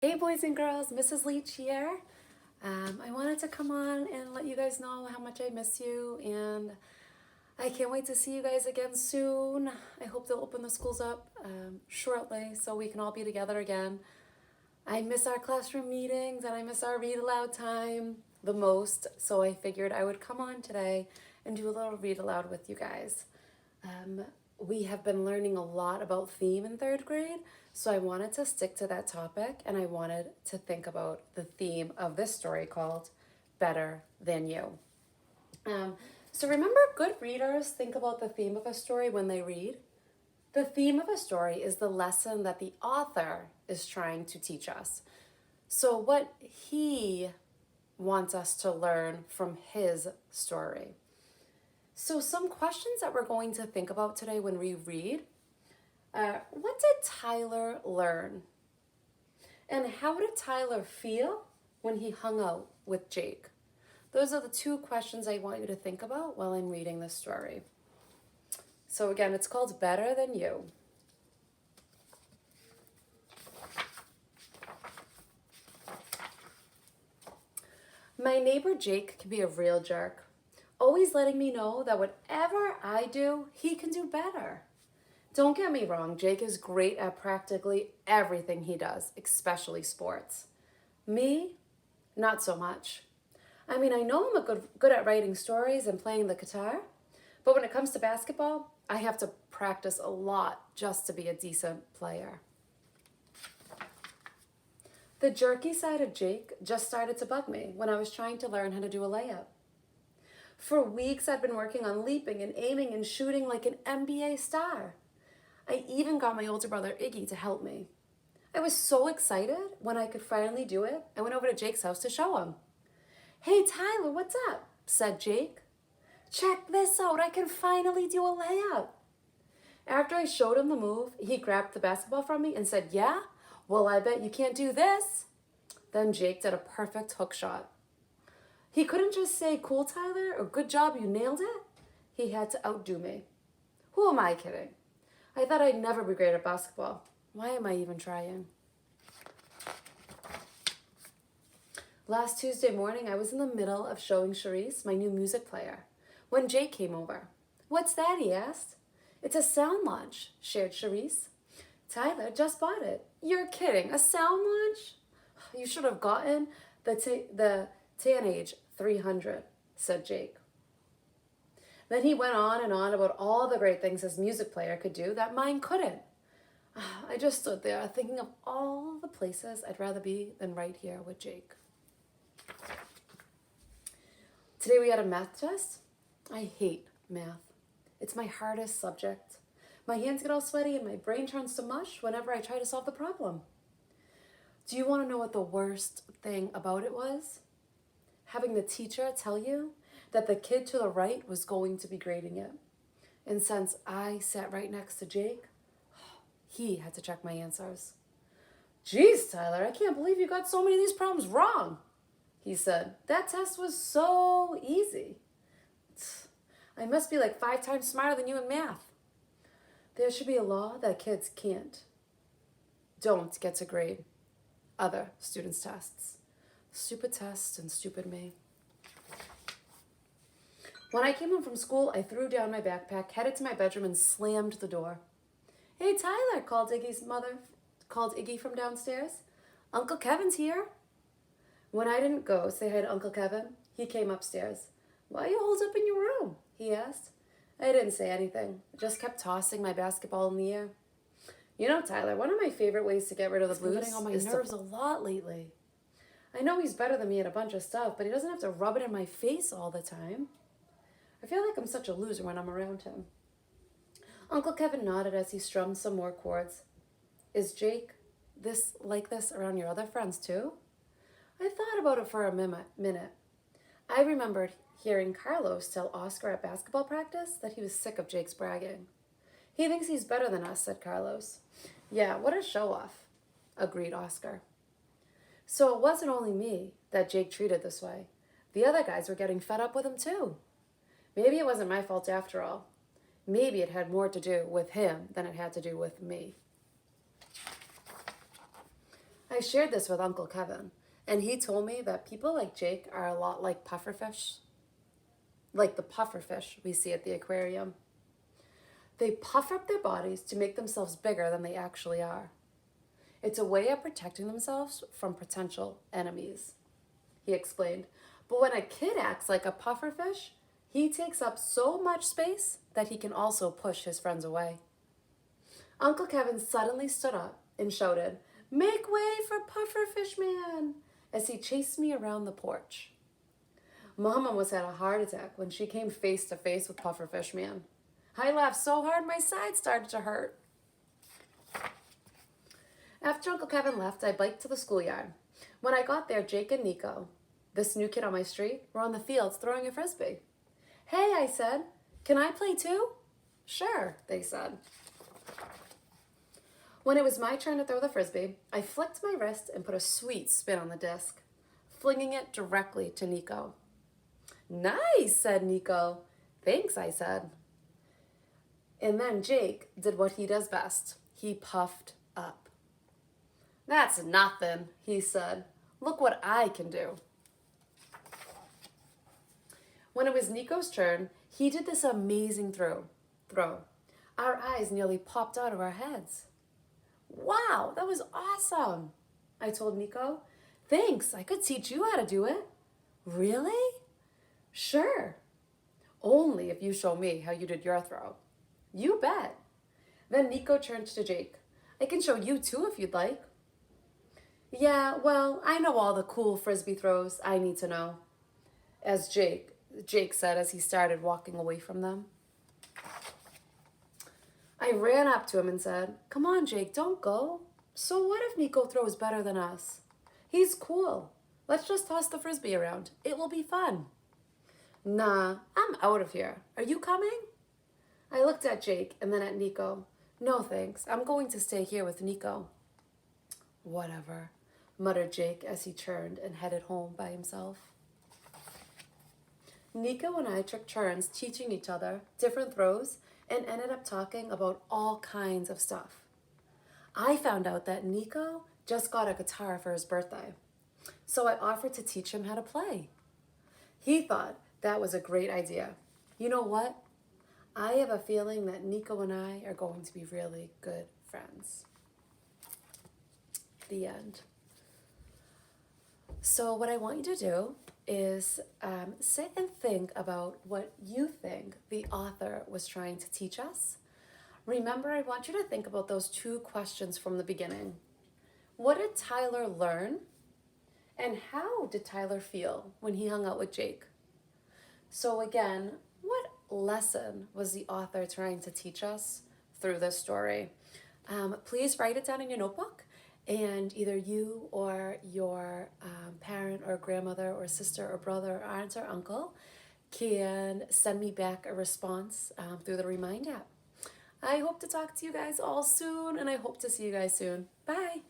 Hey boys and girls, Mrs. Leach here. I wanted to come on and let you guys know how much I miss you, and I can't wait to see you guys again soon. I hope they'll open the schools up shortly so we can all be together again. I miss our classroom meetings and I miss our read aloud time the most, so I figured I would come on today and do a little read aloud with you guys. We have been learning a lot about theme in third grade, so I wanted to stick to that topic and I wanted to think about the theme of this story called Better Than You. So remember, good readers think about the theme of a story when they read. The theme of a story is the lesson that the author is trying to teach us. So what he wants us to learn from his story. So some questions that we're going to think about today when we read. What did Tyler learn? And how did Tyler feel when he hung out with Jake? Those are the two questions I want you to think about while I'm reading this story. So again, it's called Better Than You. My neighbor Jake can be a real jerk, always letting me know that whatever I do, he can do better. Don't get me wrong, Jake is great at practically everything he does, especially sports. Me, not so much. I mean, I know I'm good at writing stories and playing the guitar, but when it comes to basketball, I have to practice a lot just to be a decent player. The jerky side of Jake just started to bug me when I was trying to learn how to do a layup. For weeks, I'd been working on leaping and aiming and shooting like an NBA star. I even got my older brother Iggy to help me. I was so excited when I could finally do it. I went over to Jake's house to show him. "Hey Tyler, what's up?" said Jake. "Check this out, I can finally do a layup." After I showed him the move, he grabbed the basketball from me and said, "Yeah? Well, I bet you can't do this." Then Jake did a perfect hook shot. He couldn't just say, "Cool, Tyler," or "Good job, you nailed it." He had to outdo me. Who am I kidding? I thought I'd never be great at basketball. Why am I even trying? Last Tuesday morning, I was in the middle of showing Charisse my new music player when Jake came over. "What's that?" he asked. "It's a sound launch," shared Charisse. "Tyler just bought it." "You're kidding, a sound launch?" "You should have gotten the Teenage 300, said Jake. Then he went on and on about all the great things his music player could do that mine couldn't. I just stood there thinking of all the places I'd rather be than right here with Jake. Today we had a math test. I hate math. It's my hardest subject. My hands get all sweaty and my brain turns to mush whenever I try to solve the problem. Do you want to know what the worst thing about it was? Having the teacher tell you that the kid to the right was going to be grading it. And since I sat right next to Jake, he had to check my answers. "Geez, Tyler, I can't believe you got so many of these problems wrong," he said. "That test was so easy. I must be like 5 times smarter than you in math." There should be a law that kids don't get to grade other students' tests. Stupid test and stupid me. When I came home from school, I threw down my backpack, headed to my bedroom, and slammed the door. "Hey, Tyler," called Iggy's mother, called Iggy from downstairs. "Uncle Kevin's here." When I didn't go say hi to Uncle Kevin, he came upstairs. "Why are you holed up in your room?" he asked. I didn't say anything. I just kept tossing my basketball in the air. "You know, Tyler, one of my favorite ways to get rid of the blues getting on my nerves a lot lately. I know he's better than me at a bunch of stuff, but he doesn't have to rub it in my face all the time. I feel like I'm such a loser when I'm around him." Uncle Kevin nodded as he strummed some more chords. "Is Jake like this around your other friends too?" I thought about it for a minute. I remembered hearing Carlos tell Oscar at basketball practice that he was sick of Jake's bragging. "He thinks he's better than us," said Carlos. "Yeah, what a show-off," agreed Oscar. So it wasn't only me that Jake treated this way. The other guys were getting fed up with him too. Maybe it wasn't my fault after all. Maybe it had more to do with him than it had to do with me. I I shared this with Uncle Kevin, and he told me that people like Jake are a lot like pufferfish, like the pufferfish we see at the aquarium. They puff up their bodies to make themselves bigger than they actually are. It's a way of protecting themselves from potential enemies, he explained. But when a kid acts like a pufferfish, he takes up so much space that he can also push his friends away. Uncle Kevin suddenly stood up and shouted, "Make way for Pufferfish Man," as he chased me around the porch. Mom almost had a heart attack when she came face to face with Pufferfish Man. I laughed so hard my side started to hurt. After Uncle Kevin left, I biked to the schoolyard. When I got there, Jake and Nico, this new kid on my street, were on the fields throwing a frisbee. "Hey," I said, "can I play too?" "Sure," they said. When it was my turn to throw the frisbee, I flicked my wrist and put a sweet spin on the disc, flinging it directly to Nico. "Nice," said Nico. "Thanks," I said. And then Jake did what he does best. He puffed up. "That's nothing," he said. "Look what I can do." When it was Nico's turn, he did this amazing throw. Our eyes nearly popped out of our heads. "Wow, that was awesome," I told Nico. "Thanks, I could teach you how to do it." "Really?" "Sure. Only if you show me how you did your throw." "You bet." Then Nico turned to Jake. "I can show you too if you'd like." "Yeah, well, I know all the cool frisbee throws I need to know," as Jake said as he started walking away from them. I ran up to him and said, "Come on, Jake, don't go. So what if Nico throws better than us? He's cool. Let's just toss the frisbee around. It will be fun." "Nah, I'm out of here. Are you coming?" I looked at Jake and then at Nico. "No, thanks. I'm going to stay here with Nico." "Whatever," muttered Jake as he turned and headed home by himself. Nico and I took turns teaching each other different throws and ended up talking about all kinds of stuff. I found out that Nico just got a guitar for his birthday, so I offered to teach him how to play. He thought that was a great idea. You know what? I have a feeling that Nico and I are going to be really good friends. The end. So what I want you to do is sit and think about what you think the author was trying to teach us. Remember, I want you to think about those two questions from the beginning. What did Tyler learn? And how did Tyler feel when he hung out with Jake? So again, what lesson was the author trying to teach us through this story? Please write it down in your notebook, and either you or your parent or grandmother or sister or brother or aunt or uncle can send me back a response through the Remind app. I hope to talk to you guys all soon, and I hope to see you guys soon. Bye.